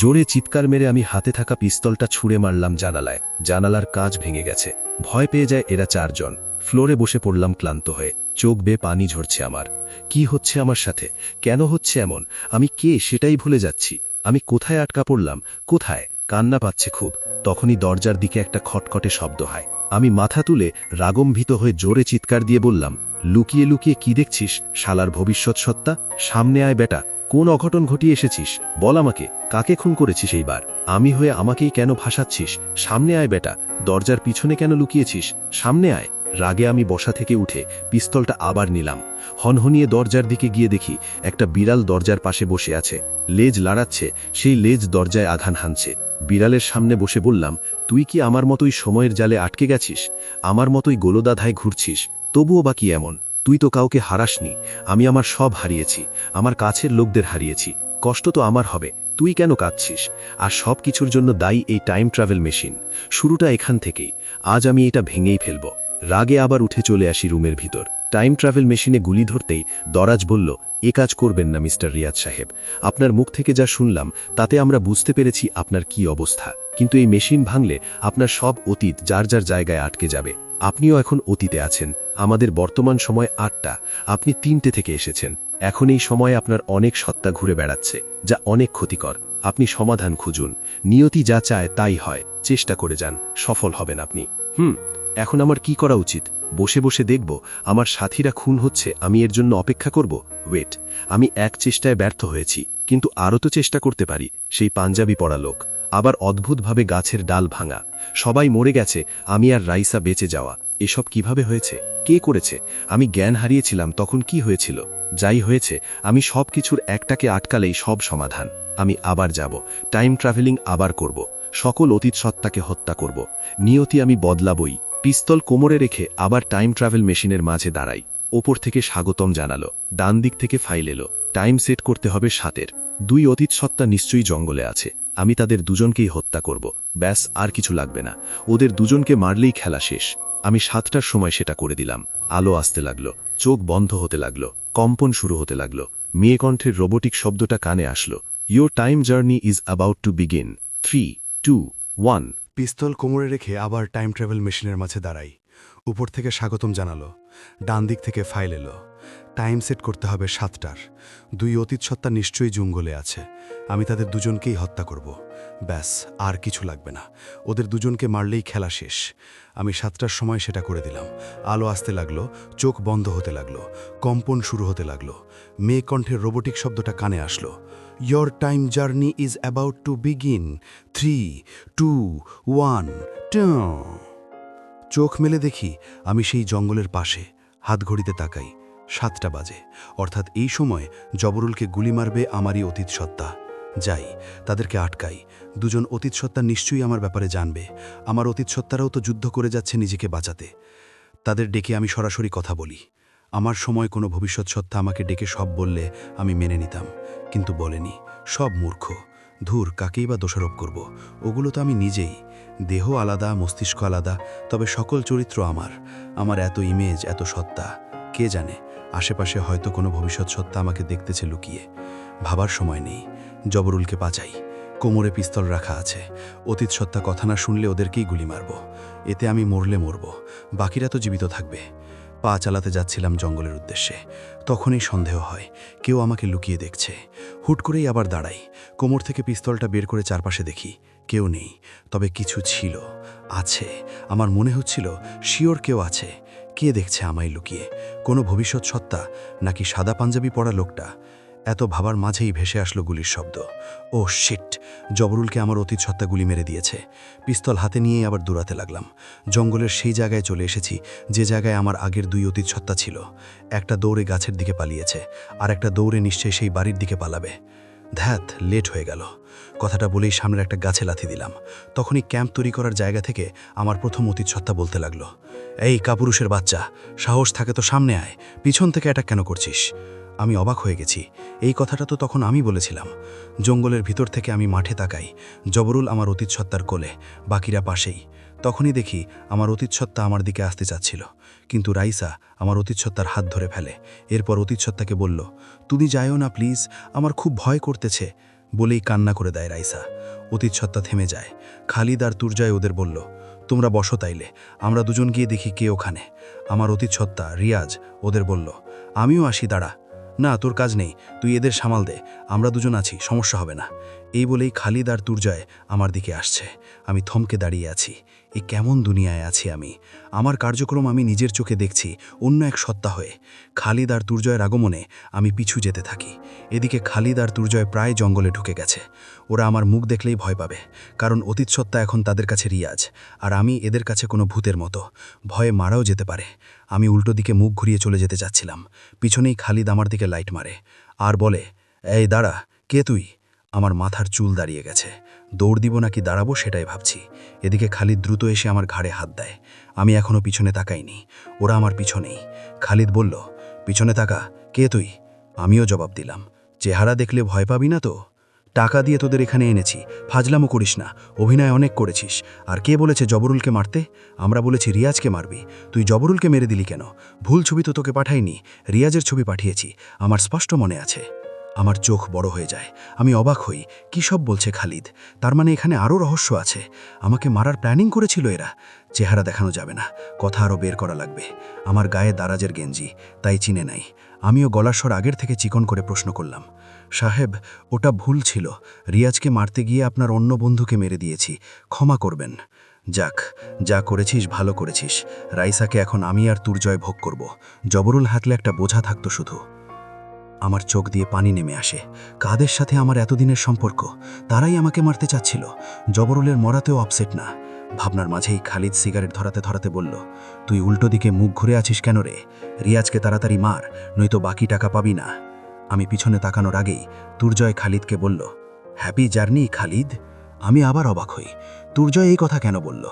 জোরে চিৎকার মেরে আমি হাতে থাকা পিস্তলটা ছুঁড়ে মারলাম জানালায়। জানালার কাঁচ ভেঙে গেছে। ভয় পেয়ে যায় এরা 4 জন। ফ্লোরে বসে পড়লাম ক্লান্ত হয়ে। চোখ বেয়ে পানি ঝরছে আমার। কি হচ্ছে আমার সাথে? কেন হচ্ছে এমন? আমি কে সেটাই ভুলে যাচ্ছি। আমি কোথায় আটকা পড়লাম? কোথায়? কান্না পাচ্ছে খুব। তখনই দরজার দিকে একটা খটখটে শব্দ হয়। আমি মাথা তুলে রাগম্ভিত হয়ে জোরে চিৎকার দিয়ে বললাম, লুকিয়ে লুকিয়ে কি দেখছিস শালার ভবিষ্যৎ সত্তা? সামনে আয় বেটা। কোন অঘটন ঘটিয়ে এসেছিস? বল আমাকে, কাকে খুন করেছিস এইবার? আমি হয়ে আমাকেই কেন ভাসাচ্ছিস? সামনে আয় বেটা। দরজার পিছনে কেন লুকিয়েছিস? সামনে আয়। রাগে আমি বসা থেকে উঠে পিস্তলটা আবার নিলাম। হনহনিয়ে দরজার দিকে গিয়ে দেখি একটা বিড়াল দরজার পাশে বসে আছে। লেজ লাড়াচ্ছে, সেই লেজ দরজায় আঘান হানছে। বিড়ালের সামনে বসে বললাম, তুই কি আমার মতোই সময়ের জালে আটকে গেছিস? আমার মতোই গোলদাধায় ঘুরছিস? তবুও বা কি এমন? তুই তো কাউকে হারাসনি। আমি আমার সব হারিয়েছি, আমার কাছের লোকদের হারিয়েছি। কষ্ট তো আমার হবে, তুই কেন কাঁদছিস? আর সব কিছুর জন্য দায়ী এই টাইম ট্রাভেল মেশিন। শুরুটা এখান থেকেই। আজ আমি এটা ভেঙেই ফেলব। রাগে আবার উঠে চলে আসি রুমের ভিতর। টাইম ট্রাভেল মেশিনে গুলি ধরতেই দরাজ বলল, এ কাজ করবেন না মিস্টার রিয়াজ সাহেব। আপনার মুখ থেকে যা শুনলাম তাতে আমরা বুঝতে পেরেছি আপনার কি অবস্থা। কিন্তু এই মেশিন ভাঙলে আপনার সব অতীত যার যার জায়গায় আটকে যাবে। আপনিও এখন অতীতে আছেন। আমাদের বর্তমান সময় 8টা, আপনি 3টে থেকে এসেছেন। এখন এই সময়ে আপনার অনেক সত্তা ঘুরে বেড়াচ্ছে, যা অনেক ক্ষতিকর। আপনি সমাধান খুঁজুন। নিয়তি যা চায় তাই হয়। চেষ্টা করে যান, সফল হবেন আপনি। এখন আমার কি করা উচিত? বসে বসে দেখব আমার সাথীরা খুন হচ্ছে, আমি এর জন্য অপেক্ষা করব? ওয়েট, আমি এক চেষ্টায় ব্যর্থ হয়েছি, কিন্তু আরও তো চেষ্টা করতে পারি। সেই পাঞ্জাবি পরা লোক, আবার অদ্ভুতভাবে গাছের ডাল ভাঙা, সবাই মরে গেছে, আমি আর রাইসা বেঁচে যাওয়া। এসব কিভাবে হয়েছে? কে করেছে? আমি জ্ঞান হারিয়েছিলাম তখন কি হয়েছিল? যাই হয়েছে, আমি সব কিছুর একটাকে আটকালেই সব সমাধান। আমি আবার যাব, টাইম ট্রাভেলিং আবার করব, সকল অতীত সত্তাকে হত্যা করব। নিয়তি আমি বদলাবই। পিস্তল কোমরে রেখে আবার টাইম ট্রাভেল মেশিনের মাঝে দাঁড়াই। ওপর থেকে স্বাগতম জানালো, ডান দিক থেকে ফাইল এলো। টাইম সেট করতে হবে 7-এর। 2 অতীত সত্তা নিশ্চয়ই জঙ্গলে আছে। আমি তাদের দুজনকেই হত্যা করব। ব্যাস, আর কিছু লাগবে না। ওদের দুজনকে মারলেই খেলা শেষ। আমি 7টার সময় সেটা করে দিলাম। আলো আসতে লাগলো, চোখ বন্ধ হতে লাগলো, কম্পন শুরু হতে লাগলো। মেয়ে কণ্ঠের রোবোটিক শব্দটা কানে আসলো, your time journey is about to begin. 3, 2, 1। পিস্তল কোমরে রেখে আবার টাইম ট্রাভেল মেশিনের মাঝে দাঁড়াই। উপর থেকে স্বাগতম জানালো, ডান দিক থেকে ফাইল এলো। টাইম সেট করতে হবে 7টার। 2 অতীত সত্তা নিশ্চয়ই জঙ্গলে আছে। আমি তাদের দুজনকেই হত্যা করব। ব্যাস, আর কিছু লাগবে না। ওদের দুজনকে মারলেই খেলা শেষ। আমি 7টার সময় সেটা করে দিলাম। আলো আসতে লাগলো, চোখ বন্ধ হতে লাগলো, কম্পন শুরু হতে লাগলো। মেয়ে কণ্ঠের রোবোটিক শব্দটা কানে আসলো, your time journey is about to begin. 3, 2, 1। চোখ মেলে দেখি আমি সেই জঙ্গলের পাশে। হাত ঘড়িতে তাকাই, 7টা বাজে। অর্থাৎ এই সময় জবরুলকে গুলি মারবে আমারই অতীত সত্তা। যাই, তাদেরকে আটকাই। 2জন অতীত সত্তা নিশ্চয়ই আমার ব্যাপারে জানবে। আমার অতীত সত্তারাও তো যুদ্ধ করে যাচ্ছে নিজেকে বাঁচাতে। তাদের ডেকে আমি সরাসরি কথা বলি। আমার সময় কোনো ভবিষ্যৎ সত্তা আমাকে ডেকে সব বললে আমি মেনে নিতাম, কিন্তু বলেনি। সব মূর্খ। ধুর, কাকেই বা দোষারোপ করব? ওগুলো তো আমি নিজেই। দেহ আলাদা, মস্তিষ্ক আলাদা, তবে সকল চরিত্র আমার। আমার এত ইমেজ, এত সত্তা। কে জানে আশেপাশে হয়তো কোনো ভবিষ্যৎ সত্তা আমাকে দেখতেছে লুকিয়ে। ভাবার সময় নেই। জবরুলকে বাঁচাই। কোমরে পিস্তল রাখা আছে। অতীত সত্তা কথা না শুনলে ওদেরকেই গুলি মারব। এতে আমি মরলে মরব, বাকিরা তো জীবিত থাকবে। পা চালাতে যাচ্ছিলাম জঙ্গলের উদ্দেশ্যে। তখনই সন্দেহ হয় কেউ আমাকে লুকিয়ে দেখছে। হুট করেই আবার দাঁড়াই। কোমর থেকে পিস্তলটা বের করে চারপাশে দেখি। কেউ নেই, তবে কিছু ছিল, আছে। আমার মনে হচ্ছিল শিওর কেউ আছে। কে দেখছে আমায় লুকিয়ে? কোনো ভবিষ্যৎ সত্তা নাকি সাদা পাঞ্জাবি পরা লোকটা? এত ভাবার মাঝেই ভেসে আসলো গুলির শব্দ। ও শিট! জবরুলকে আমার অতীত সত্তা গুলি মেরে দিয়েছে। পিস্তল হাতে নিয়েই আবার দৌড়াতে লাগলাম। জঙ্গলের সেই জায়গায় চলে এসেছি যে জায়গায় আমার আগের 2 অতীত সত্তা ছিল। একটা দৌড়ে গাছের দিকে পালিয়েছে, আর একটা দৌড়ে নিশ্চয়ই সেই বাড়ির দিকে পালাবে। ধ্যাত, লেট হয়ে গেল। কথাটা বলেই সামনের একটা গাছে লাথি দিলাম। তখনই ক্যাম্প তৈরি করার জায়গা থেকে আমার প্রথম অতীত সত্তা বলতে লাগলো, এই কাপুরুষের বাচ্চা, সাহস থাকে তো সামনে আয়, পিছন থেকে অ্যাটাক কেন করছিস? আমি অবাক হয়ে গেছি। এই কথাটা তো তখন আমি বলেছিলাম। জঙ্গলের ভিতর থেকে আমি মাঠে তাকাই। জবরুল আমার অতীত সত্তার কোলে, বাকিরা পাশেই। তখনই দেখি আমার অতীত সত্তা আমার দিকে আসতে চাচ্ছিল, কিন্তু রাইসা আমার অতীত সত্তার হাত ধরে ফেলে। এরপর অতীত সত্তাকে বলল, তুমি যাইও না প্লিজ, আমার খুব ভয় করতেছে, বলেই কান্না করে দেয় রাইসা। অতীত সত্তা থেমে যায়। খালিদ আর তুরজয় ওদের বলল, তোমরা বসো তাইলে, আমরা দুজন গিয়ে দেখি কে ওখানে। আমার অতীত সত্তা রিয়াজ ওদের বলল, আমিও আসি, দাঁড়া। না, তোর কাজ নেই, তুই এদের সামাল দে, আমরা দুজন আছি, সমস্যা হবে না। এই বলেই খালিদ আর তুরজয় আমার দিকে আসছে। আমি থমকে দাঁড়িয়ে আছি। এই কেমন দুনিয়ায় আছি আমি? আমার কার্যক্রম আমি নিজের চোখে দেখছি অন্য এক সত্তা হয়ে। খালিদ আর তুরজয়ের আগমনে আমি পিছু যেতে থাকি। এদিকে খালিদ আর তুরজয় প্রায় জঙ্গলে ঢুকে গেছে। ওরা আমার মুখ দেখলেই ভয় পাবে, কারণ অতীত সত্তা এখন তাদের কাছে রিয়াজ, আর আমি এদের কাছে কোনো ভূতের মতো। ভয়ে মারাও যেতে পারে। আমি উল্টো দিকে মুখ ঘুরিয়ে চলে যেতে চাচ্ছিলাম। পিছনেই খালিদ আমার দিকে লাইট মারে আর বলে, এই দাঁড়া, কে তুই? আমার মাথার চুল দাঁড়িয়ে গেছে। দৌড় দিব নাকি দাঁড়াবো সেটাই ভাবছি। এদিকে খালিদ দ্রুত এসে আমার ঘাড়ে হাত দেয়। আমি এখনও পিছনে তাকাইনি। ওরা আমার পিছনেই। খালিদ বলল, পিছনে তাকা, কে তুই? আমিও জবাব দিলাম, চেহারা দেখলে ভয় পাবি না তো? টাকা দিয়ে তোদের এখানে এনেছি, ফাজলামো করিস না, অভিনয় অনেক করেছিস। আর কে বলেছে জবরুলকে মারতে? আমরা বলেছি রিয়াজকে মারবি, তুই জবরুলকে মেরে দিলি কেন? ভুল ছবি তো তোকে পাঠাইনি, রিয়াজের ছবি পাঠিয়েছি, আমার স্পষ্ট মনে আছে। আমার চোখ বড় হয়ে যায়। আমি অবাক হই, কী সব বলছে খালিদ? তার মানে এখানে আরও রহস্য আছে। আমাকে মারার প্ল্যানিং করেছিল এরা। চেহারা দেখানো যাবে না, কথা আরও বের করা লাগবে। আমার গায়ে দারাজের গেঞ্জি, তাই চিনে নাই। আমিও গলার স্বর আগের থেকে চিকন করে প্রশ্ন করলাম, সাহেব, ওটা ভুল ছিল, রিয়াজকে মারতে গিয়ে আপনার অন্য বন্ধুকে মেরে দিয়েছি, ক্ষমা করবেন। যাক, যা করেছিস ভালো করেছিস। রাইসাকে এখন আমি আর তুরজয় ভোগ করব। জবরুল হাতলে একটা বোঝা থাকতো শুধু। আমার চোখ দিয়ে পানি নেমে আসে। কাদের সাথে আমার এতদিনের সম্পর্ক? তারাই আমাকে মারতে চাচ্ছিল। জবরুলের মরাতেও আপসেট না। ভাবনার মাঝেই খালিদ সিগারেট ধরাতে ধরাতে বলল, তুই উল্টো দিকে মুখ ঘুরে আছিস কেন রে? রিয়াজকে তাড়াতাড়ি মার, নয়তো বাকি টাকা পাবি না। আমি পিছনে তাকানোর আগেই তুরজয় খালিদকে বলল, হ্যাপি জার্নি খালিদ। আমি আবার অবাক হই, তুরজয় এই কথা কেন বলল?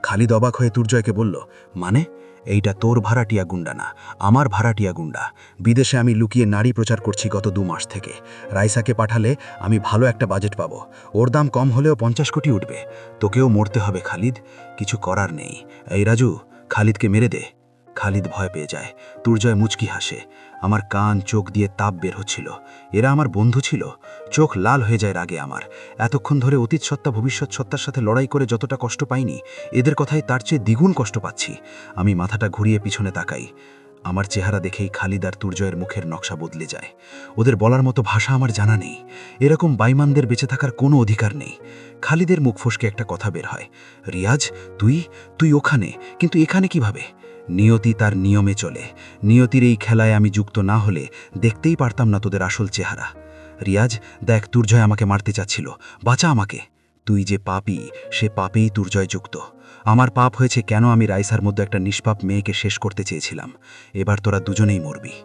খালিদ অবাক হয়ে তুরজয়কে বলল, মানে? এইটা তোর ভাড়াটিয়া গুন্ডা না, আমার ভাড়াটিয়া গুন্ডা। বিদেশে আমি লুকিয়ে নারী প্রচার করছি গত 2 মাস থেকে। রাইসাকে পাঠালে আমি ভালো একটা বাজেট পাবো। ওর দাম কম হলেও 50 কোটি উঠবে। তোকেও মরতে হবে খালিদ, কিছু করার নেই। এই রাজু, খালিদকে মেরে দে। খালিদ ভয় পেয়ে যায়। তুরজয় মুচকি হাসে। আমার কান চোখ দিয়ে তাপ বের হচ্ছিল। এরা আমার বন্ধু ছিল। চোখ লাল হয়ে যায় রাগে আমার। এতক্ষণ ধরে অতীত সত্তা ভবিষ্যৎ সত্তার সাথে লড়াই করে যতটা কষ্ট পাইনি, এদের কথায় তার চেয়ে দ্বিগুণ কষ্ট পাচ্ছি। আমি মাথাটা ঘুরিয়ে পিছনে তাকাই। আমার চেহারা দেখেই খালিদ আর তুরজয়ের মুখের নকশা বদলে যায়। ওদের বলার মতো ভাষা আমার জানা নেই। এরকম বাইমানদের বেঁচে থাকার কোনো অধিকার নেই। খালিদের মুখ ফসকে একটা কথা বের হয়, রিয়াজ, তুই ওখানে, কিন্তু এখানে কিভাবে? নিয়তি তার নিয়মে চলে। নিয়তির এই খেলায় আমি যুক্ত না হলে দেখতেই পারতাম না তোদের আসল চেহারা। রিয়াজ, দেখ, তুরজয় আমাকে মারতে চাচ্ছিল, বাঁচা আমাকে। তুই যে পাপী, সে পাপেই তুরজয় যুক্ত। আমার পাপ হয়েছে কেন আমি রাইসার মধ্যে একটা নিষ্পাপ মেয়েকে শেষ করতে চেয়েছিলাম। এবার তোরা দুজনেই মরবি।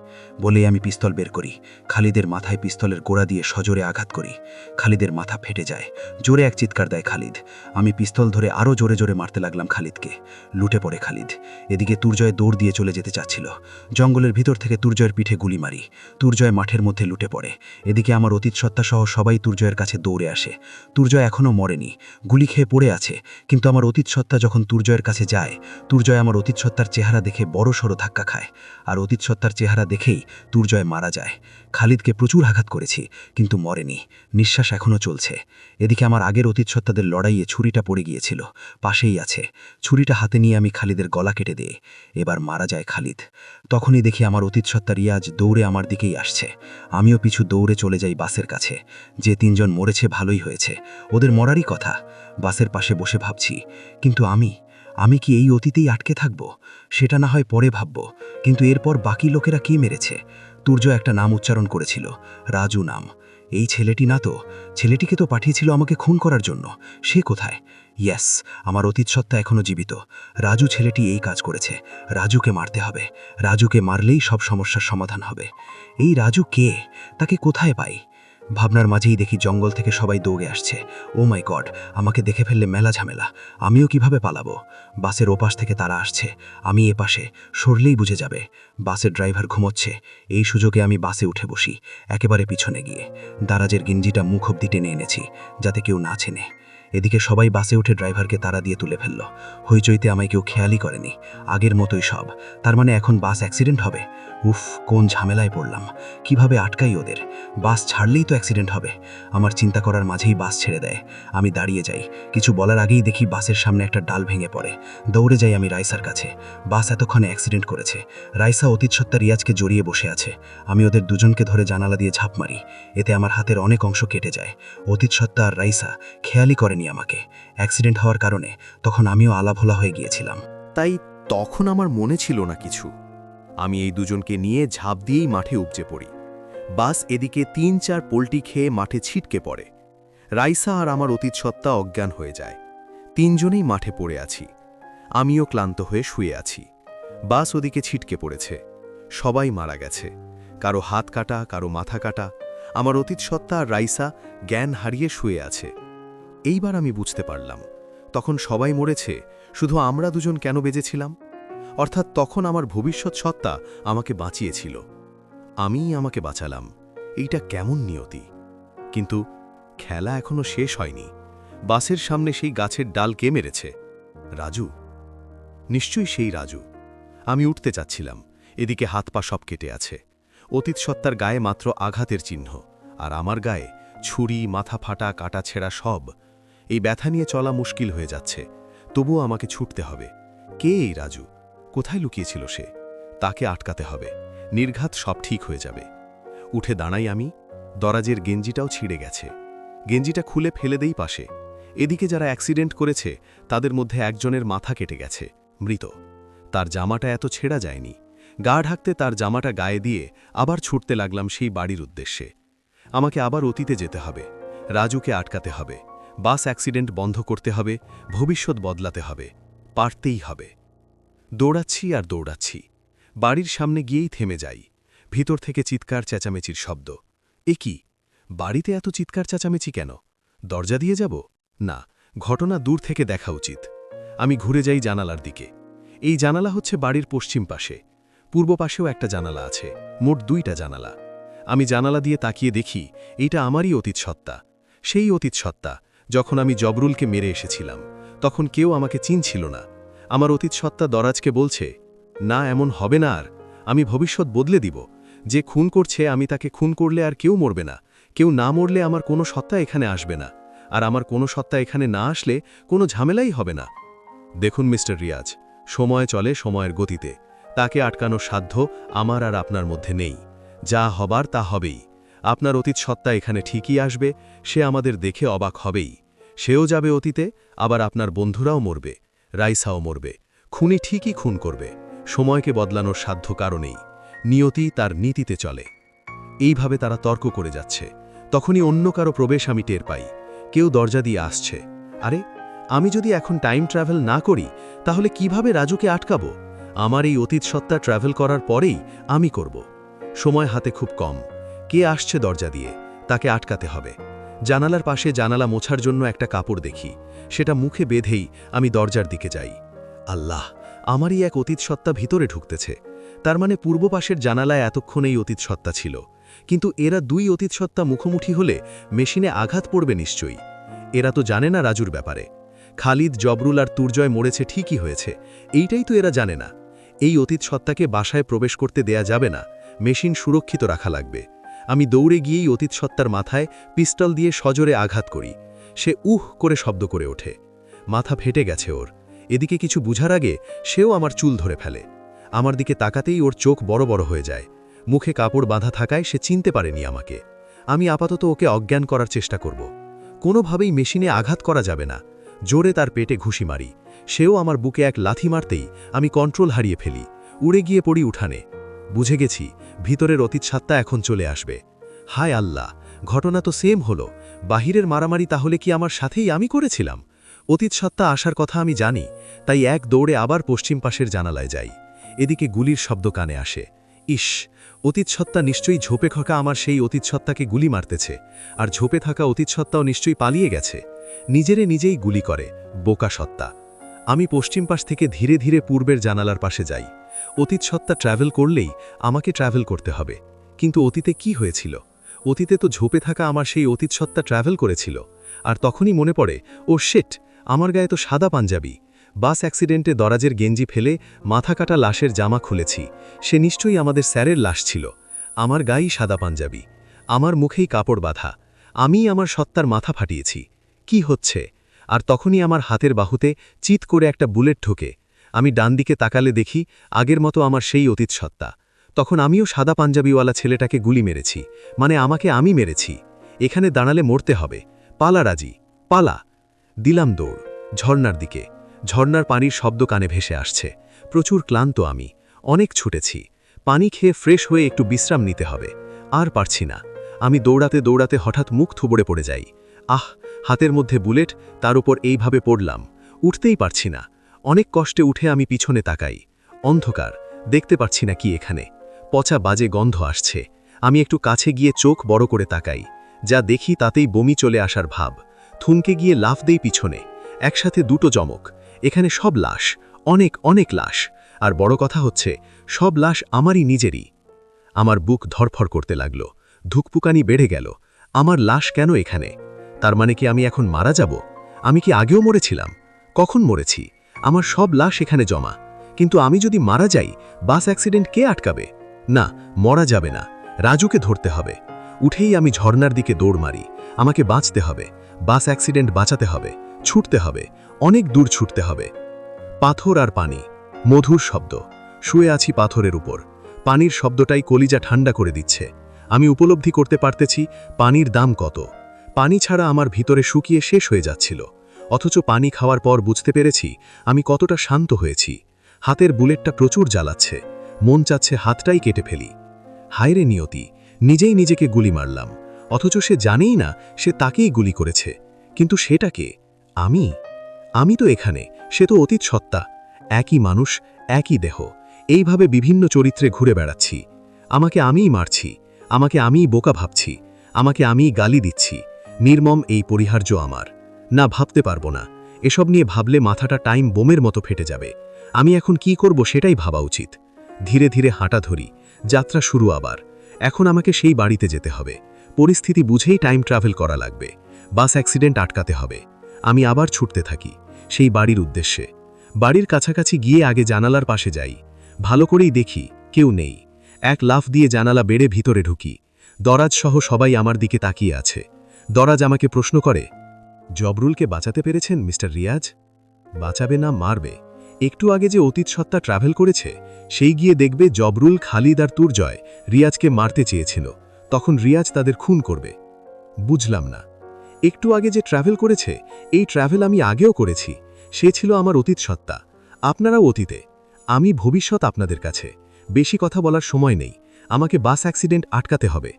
বলেই আমি পিস্তল বের করি। খালিদের মাথায় পিস্তলের গোড়া দিয়ে সজোরে আঘাত করি। খালিদের মাথা ফেটে যায়। জোরে এক চিৎকার দেয় খালিদ। আমি পিস্তল ধরে আরও জোরে জোরে মারতে লাগলাম খালিদকে। লুটে পড়ে খালিদ। এদিকে তুরজয় দৌড় দিয়ে চলে যেতে চাচ্ছিল। জঙ্গলের ভিতর থেকে তুরজয়ের পিঠে গুলি মারি। তুরজয় মাঠের মধ্যে লুটে পড়ে। এদিকে আমার অতীত সত্তাসহ সবাই তুরজয়ের কাছে দৌড়ে আসে। তুরজয় এখনও মরেনি, গুলি খেয়ে পড়ে আছে, কিন্তু আমার অতীত সত্তা সত্তা যখন তুর্জয়ের কাছে যায়, তুর্জয় আমার অতীত সত্তার চেহারা দেখে বড়সড় ধাক্কা খায়, আর অতীত সত্তার চেহারা দেখেই তুর্জয় মারা যায়। খালিদকে প্রচুর আঘাত করেছি, কিন্তু মরেনি, নিঃশ্বাস এখনও চলছে। এদিকে আমার আগের অতীত সত্তাদের লড়াইয়ে ছুরিটা পড়ে গিয়েছিল, পাশেই আছে। ছুরিটা হাতে নিয়ে আমি খালিদের গলা কেটে দিই। এবার মারা যায় খালিদ। তখনই দেখি আমার অতীত সত্তা রিয়াজ দৌড়ে আমার দিকেই আসছে। আমিও পিছু দৌড়ে চলে যাই বাসের কাছে। যে 3 জন মরেছে ভালোই হয়েছে, ওদের মরারই কথা। বাসের পাশে বসে ভাবছি, কিন্তু আমি কি এই অতীতেই আটকে থাকব? সেটা না হয় পরে ভাবব, কিন্তু এরপর বাকি লোকেরা কি মেরেছে? তুর্য একটা নাম উচ্চারণ করেছিল, রাজু নাম। এই ছেলেটি না তো? ছেলেটিকে তো পাঠিয়েছিল আমাকে খুন করার জন্য। সে কোথায়? ইয়েস, আমার অতীত সত্তা এখনও জীবিত। রাজু ছেলেটি এই কাজ করেছে। রাজুকে মারতে হবে। রাজুকে মারলেই সব সমস্যার সমাধান হবে। এই রাজু কে? তাকে কোথায় পাই? ভাবনার মাঝেই দেখি জঙ্গল থেকে সবাই দৌড়ে আসছে। ও মাই গড, আমাকে দেখে ফেললে মেলা ঝামেলা। আমিও কিভাবে পালাবো? বাসের ওপাশ থেকে তারা আসছে, আমি এপাশে, সরলেই বুঝে যাবে। বাসের ড্রাইভার ঘুমোচ্ছে। এই সুযোগে আমি বাসে উঠে বসি, একেবারে পিছনে গিয়ে। দারাজের গিঞ্জিটা মুখ অব্দি টেনে এনেছি, যাতে কেউ না চেনে। এদিকে সবাই বাসে উঠে ড্রাইভারকে তাড়া দিয়ে তুলে ফেলল। হইচইতে আমায় কেউ খেয়ালই করেনি। আগের মতোই সব। তার মানে এখন বাস অ্যাক্সিডেন্ট হবে? উফ, কোন ঝামেলায় পড়লাম। কিভাবে আটকাই ওদের? বাস ছাড়লেই তো অ্যাক্সিডেন্ট হবে। আমার চিন্তা করার মাঝেই বাস ছেড়ে দেয়। আমি দাঁড়িয়ে যাই। কিছু বলার আগেই দেখি বাসের সামনে একটা ডাল ভেঙে পড়ে। দৌড়ে যাই আমি রাইসার কাছে। বাস এতক্ষণে অ্যাক্সিডেন্ট করেছে। রাইসা অতীত সত্তা রিয়াজকে জড়িয়ে বসে আছে। আমি ওদের দুজনকে ধরে জানালা দিয়ে ঝাঁপ মারি। এতে আমার হাতের অনেক অংশ কেটে যায়। অতীত সত্তা আর রাইসা খেয়ালই করেনি আমাকে। অ্যাক্সিডেন্ট হওয়ার কারণে তখন আমিও আলাভোলা হয়ে গিয়েছিলাম। তাই তখন আমার মনে ছিল না কিছু। আমি এই দুজনকে নিয়ে ঝাঁপ দিয়েই মাঠে উপচে পড়ি। বাস এদিকে 3-4 পোল্টি খেয়ে মাঠে ছিটকে পড়ে। রাইসা আর আমার অতীত সত্তা অজ্ঞান হয়ে যায়। 3 জনেই মাঠে পড়ে আছি। আমিও ক্লান্ত হয়ে শুয়ে আছি। বাস ওদিকে ছিটকে পড়েছে। সবাই মারা গেছে। কারো হাত কাটা, কারো মাথা কাটা। আমার অতীত সত্তা আর রাইসা জ্ঞান হারিয়ে শুয়ে আছে। এইবার আমি বুঝতে পারলাম, তখন সবাই মরেছে, শুধু আমরা দুজন কেন বেঁচেছিলাম। অর্থাৎ তখন আমার ভবিষ্যৎ সত্তা আমাকে বাঁচিয়েছিল, আমিই আমাকে বাঁচালাম। এইটা কেমন নিয়তি! কিন্তু খেলা এখনো শেষ হয়নি। বাসের সামনে সেই গাছের ডাল কে মেরেছে? রাজু। নিশ্চয়ই সেই রাজু। আমি উঠতে চাচ্ছিলাম, এদিকে হাত পা সব কেটে আছে। অতীত সত্তার গায়ে মাত্র আঘাতের চিহ্ন, আর আমার গায়ে ছুরি, মাথা ফাটা, কাটা ছেঁড়া সব। এই ব্যথা নিয়ে চলা মুশকিল হয়ে যাচ্ছে। তবুও আমাকে ছুটতে হবে। কে এই রাজু? কোথায় লুকিয়েছিল সে? তাকে আটকাতে হবে। নির্ঘাত সব ঠিক হয়ে যাবে। উঠে দাঁড়াই আমি। দরাজের গেঞ্জিটাও ছিঁড়ে গেছে। গেঞ্জিটা খুলে ফেলে দেই পাশে। এদিকে যারা অ্যাক্সিডেন্ট করেছে তাদের মধ্যে একজনের মাথা কেটে গেছে, মৃত। তার জামাটা এত ছেঁড়া যায়নি। গা ঢাকতে তার জামাটা গায়ে দিয়ে আবার ছুটতে লাগলাম সেই বাড়ির উদ্দেশ্যে। আমাকে আবার অতীতে যেতে হবে। রাজুকে আটকাতে হবে। বাস অ্যাক্সিডেন্ট বন্ধ করতে হবে। ভবিষ্যৎ বদলাতে হবে। পারতেই হবে। দৌড়াচ্ছি আর দৌড়াচ্ছি। বাড়ির সামনে গিয়েই থেমে যাই। ভিতর থেকে চিৎকার চেঁচামেচির শব্দ। এ কি? বাড়িতে এত চিৎকার চেঁচামেচি কেন? দরজা দিয়ে যাব? না, ঘটনা দূর থেকে দেখা উচিত। আমি ঘুরে যাই জানালার দিকে। এই জানালা হচ্ছে বাড়ির পশ্চিম পাশে। পূর্ব পাশেও একটা জানালা আছে, মোট 2টা জানালা। আমি জানালা দিয়ে তাকিয়ে দেখি এইটা আমারই অতীত সত্তা। সেই অতীত সত্তা যখন আমি জবরুলকে মেরে এসেছিলাম, তখন কেউ আমাকে চিনছিল না। আমার অতীত সত্তা দরাজকে বলছে, না, এমন হবে না আর। আমি ভবিষ্যৎ বদলে দিব। যে খুন করছে আমি তাকে খুন করলে আর কেউ মরবে না। কেউ না মরলে আমার কোনো সত্তা এখানে আসবে না। আর আমার কোনো সত্তা এখানে না আসলে কোনো ঝামেলাই হবে না। দেখুন মিস্টার রিয়াজ, সময় চলে সময়ের গতিতে। তাকে আটকানোর সাধ্য আমার আর আপনার মধ্যে নেই। যা হবার তা হবেই। আপনার অতীত সত্তা এখানে ঠিকই আসবে। সে আমাদের দেখে অবাক হবেই। সেও যাবে অতীতে, আবার আপনার বন্ধুরাও মরবে। রাইসাও মরবে। খুনি ঠিকই খুন করবে। সময়কে বদলানোর সাধ্য কারণেই। নিয়তি তার নীতিতে চলে। এইভাবে তারা তর্ক করে যাচ্ছে। তখনই অন্য কারো প্রবেশ আমি টের পাই। কেউ দরজা দিয়ে আসছে। আরে, আমি যদি এখন টাইম ট্রাভেল না করি তাহলে কিভাবে রাজুকে আটকাবো? আমার এই অতীত সত্তা ট্রাভেল করার পরেই আমি করব। সময় হাতে খুব কম। কে আসছে দরজা দিয়ে? তাকে আটকাতে হবে। জানালার পাশে জানালা মোছার জন্য একটা কাপড় দেখি। সেটা মুখে বেঁধেই আমি দরজার দিকে যাই। আল্লাহ, আমারই এক অতীত সত্তা ভিতরে ঢুকতেছে। তার মানে পূর্ব পাশের জানালায় এতক্ষণেই অতীত সত্তা ছিল। কিন্তু এরা 2 অতীত সত্তা মুখোমুখি হলে মেশিনে আঘাত পড়বে নিশ্চয়ই। এরা তো জানে না রাজুর ব্যাপারে। খালিদ, জবরুল আর তুরজয় মরেছে ঠিকই হয়েছে, এইটাই তো এরা জানে না। এই অতীত সত্তাকে বাসায় প্রবেশ করতে দেয়া যাবে না, মেশিন সুরক্ষিত রাখা লাগবে। আমি দৌড়ে গিয়েই অতীত সত্তার মাথায় পিস্তল দিয়ে সজোরে আঘাত করি। সে উহ করে শব্দ করে ওঠে। মাথা ফেটে গেছে ওর। এদিকে কিছু বুঝার আগে সেও আমার চুল ধরে ফেলে। আমার দিকে তাকাতেই ওর চোখ বড় বড় হয়ে যায়। মুখে কাপড় বাঁধা থাকায় সে চিনতে পারেনি আমাকে। আমি আপাতত ওকে অজ্ঞান করার চেষ্টা করব। কোনোভাবেই মেশিনে আঘাত করা যাবে না। জোরে তার পেটে ঘুষি মারি। সেও আমার বুকে এক লাথি মারতেই আমি কন্ট্রোল হারিয়ে ফেলি। উড়ে গিয়ে পড়ি উঠানে। বুঝে গেছি ভিতরের অতীত সত্তা এখন চলে আসবে। হায় আল্লাহ, ঘটনা তো সেম হলো। বাহিরের মারামারি তাহলে কি আমার সাথেই আমি করেছিলাম? অতীত সত্তা আসার কথা আমি জানি, তাই এক দৌড়ে আবার পশ্চিম পাশের জানালায় যাই। এদিকে গুলির শব্দ কানে আসে। ইস, অতীত সত্তা নিশ্চয়ই ঝোপে খকা আমার সেই অতীত সত্তাকে গুলি মারতেছে, আর ঝোপে থাকা অতীত সত্তাও নিশ্চয়ই পালিয়ে গেছে। নিজেরে নিজেই গুলি করে, বোকা সত্তা। আমি পশ্চিম পাশ থেকে ধীরে ধীরে পূর্বের জানালার পাশে যাই। অতীত সত্তা ট্র্যাভেল করলেই আমাকে ট্র্যাভেল করতে হবে। কিন্তু অতীতে কি হয়েছিল? অতীতে তো ঝোপে থাকা আমার সেই অতীত সত্তা ট্র্যাভেল করেছিল। আর তখনই মনে পড়ে, ও শিট, আমার গায়ে তো সাদা পাঞ্জাবি। বাস অ্যাক্সিডেন্টে দরাজের গেঞ্জি ফেলে মাথা কাটা লাশের জামা খুলেছি। সে নিশ্চয়ই আমাদের স্যারের লাশ ছিল। আমার গায়েই সাদা পাঞ্জাবি, আমার মুখেই কাপড় বাঁধা। আমিই আমার সত্তার মাথা ফাটিয়েছি। কি হচ্ছে? আর তখনই আমার হাতের বাহুতে চিৎ করে একটা বুলেট ঢোকে। আমি ডান দিকে তাকালে দেখি আগের মতো আমার সেই অতীত সত্তা। তখন আমিও সাদা পাঞ্জাবিওয়ালা ছেলেটাকে গুলি মেরেছি, মানে আমাকে আমি মেরেছি। এখানে দাঁড়ালে মরতে হবে। পালা রাজি, পালা। দিলাম দৌড় ঝর্নার দিকে। ঝর্নার পানির শব্দ কানে ভেসে আসছে। প্রচুর ক্লান্ত আমি, অনেক ছুটেছি। পানি খেয়ে ফ্রেশ হয়ে একটু বিশ্রাম নিতে হবে। আর পারছি না। আমি দৌড়াতে দৌড়াতে হঠাৎ মুখ থুবড়ে পড়ে যাই। আহ, হাতের মধ্যে বুলেট, তার উপর এইভাবে পড়লাম। উঠতেই পারছি না। অনেক কষ্টে উঠে আমি পিছনে তাকাই। অন্ধকার, দেখতে পাচ্ছি না কি এখানে। পচা বাজে গন্ধ আসছে। আমি একটু কাছে গিয়ে চোখ বড় করে তাকাই। যা দেখি তাতেই বমি চলে আসার ভাব। থুমকে গিয়ে লাফ দেই পিছনে। একসাথে দুটো চমক। এখানে সব লাশ, অনেক অনেক লাশ। আর বড় কথা হচ্ছে, সব লাশ আমারই নিজেরই। আমার বুক ধরফর করতে লাগল। ধুকপুকানি বেড়ে গেল। আমার লাশ কেন এখানে? তার মানে কি আমি এখন মারা যাব? আমি কি আগেও মরেছিলাম? কখন মরেছি? আমার সব লাশ এখানে জমা। কিন্তু আমি যদি মারা যাই, বাস অ্যাক্সিডেন্ট কে আটকাবে? না, মরা যাবে না। রাজুকে ধরতে হবে। উঠেই আমি ঝর্নার দিকে দৌড় মারি। আমাকে বাঁচতে হবে। বাস অ্যাক্সিডেন্ট বাঁচাতে হবে। ছুটতে হবে, অনেক দূর ছুটতে হবে। পাথর আর পানি, মধুর শব্দ। শুয়ে আছি পাথরের উপর। পানির শব্দটাই কলিজা ঠান্ডা করে দিচ্ছে। আমি উপলব্ধি করতে পারতেছি পানির দাম কত। পানি ছাড়া আমার ভিতরে শুকিয়ে শেষ হয়ে যাচ্ছিল। অথচ পানি খাওয়ার পর বুঝতে পেরেছি আমি কতটা শান্ত হয়েছি। হাতের বুলেটটা প্রচুর জ্বালাচ্ছে। মন চাচ্ছে হাতটাই কেটে ফেলি। হায়রে নিয়তি, নিজেই নিজেকে গুলি মারলাম। অথচ সে জানেই না সে তাকেই গুলি করেছে। কিন্তু সেটা কে? আমি তো এখানে, সে তো অতীত সত্তা। একই মানুষ, একই দেহ। এইভাবে বিভিন্ন চরিত্রে ঘুরে বেড়াচ্ছি। আমাকে আমিই মারছি, আমাকে আমিই বোকা ভাবছি, আমাকে আমিই গালি দিচ্ছি। নির্মম এই পরিহার্য আমার। না, ভাবতে পারবো না। এসব নিয়ে ভাবলে মাথাটা টাইম বোমের মতো ফেটে যাবে। আমি এখন কি করব সেটাই ভাবা উচিত। ধীরে ধীরে হাঁটা ধরি। যাত্রা শুরু আবার। এখন আমাকে সেই বাড়িতে যেতে হবে। পরিস্থিতি বুঝেই টাইম ট্রাভেল করা লাগবে। বাস অ্যাক্সিডেন্ট আটকাতে হবে। আমি আবার ছুটতে থাকি সেই বাড়ির উদ্দেশ্যে। বাড়ির কাছাকাছি গিয়ে আগে জানালার পাশে যাই। ভালো করেই দেখি কেউ নেই। এক লাফ দিয়ে জানালা বেড়ে ভিতরে ঢুকি। দরাজ সহ সবাই আমার দিকে তাকিয়ে আছে। দরাজ আমাকে প্রশ্ন করে, জবরুলকে বাঁচাতে পেরেছেন মিস্টার রিয়াজ? বাঁচাবে না, মারবে। একটু আগে যে অতীত সত্তা ট্রাভেল করেছে, সেই গিয়ে দেখবে জবরুল, খালিদ আর তুরজয় রিয়াজকে মারতে চেয়েছিল। তখন রিয়াজ তাদের খুন করবে। বুঝলাম না। একটু আগে যে ট্রাভেল করেছে, এই ট্রাভেল আমি আগেও করেছি। সে ছিল আমার অতীত সত্তা। আপনারাও অতীতে, আমি ভবিষ্যৎ আপনাদের কাছে। বেশি কথা বলার সময় নেই। আমাকে বাস অ্যাক্সিডেন্ট আটকাতে হবে।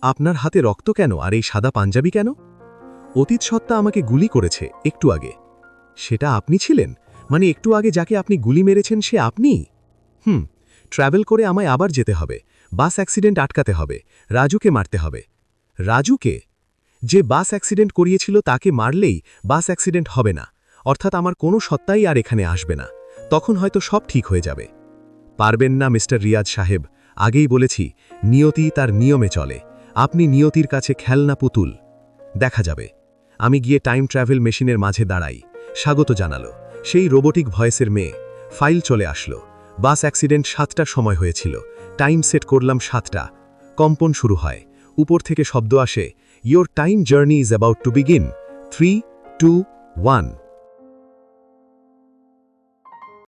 আপনার হাতে রক্ত কেন আর এই সাদা পাঞ্জাবি কেন? অতীত সত্তা আমাকে গুলি করেছে একটু আগে। সেটা আপনি ছিলেন? মানে একটু আগে যাকে আপনি গুলি মেরেছেন সে আপনিই? ট্রাভেল করে আমায় আবার যেতে হবে। বাস অ্যাক্সিডেন্ট আটকাতে হবে। রাজুকে মারতে হবে। রাজুকে? যে বাস অ্যাক্সিডেন্ট করিয়েছিল তাকে মারলেই বাস অ্যাক্সিডেন্ট হবে না। অর্থাৎ আমার কোনো সত্তাই আর এখানে আসবে না। তখন হয়তো সব ঠিক হয়ে যাবে। পারবেন না মিস্টার রিয়াজ সাহেব। আগেই বলেছি, নিয়তি তার নিয়মে চলে। আপনি নিয়তির কাছে খেলনা পুতুল। দেখা যাবে। আমি গিয়ে টাইম ট্রাভেল মেশিনের মাঝে দাঁড়াই। স্বাগত জানালো। সেই রোবোটিক ভয়েসের মেয়ে। ফাইল চলে আসলো। বাস অ্যাক্সিডেন্ট 7টার সময় হয়েছিল। টাইম সেট করলাম 7টা। কম্পন শুরু হয়। উপর থেকে শব্দ আসে, your time journey is about to begin. 3, 2, 1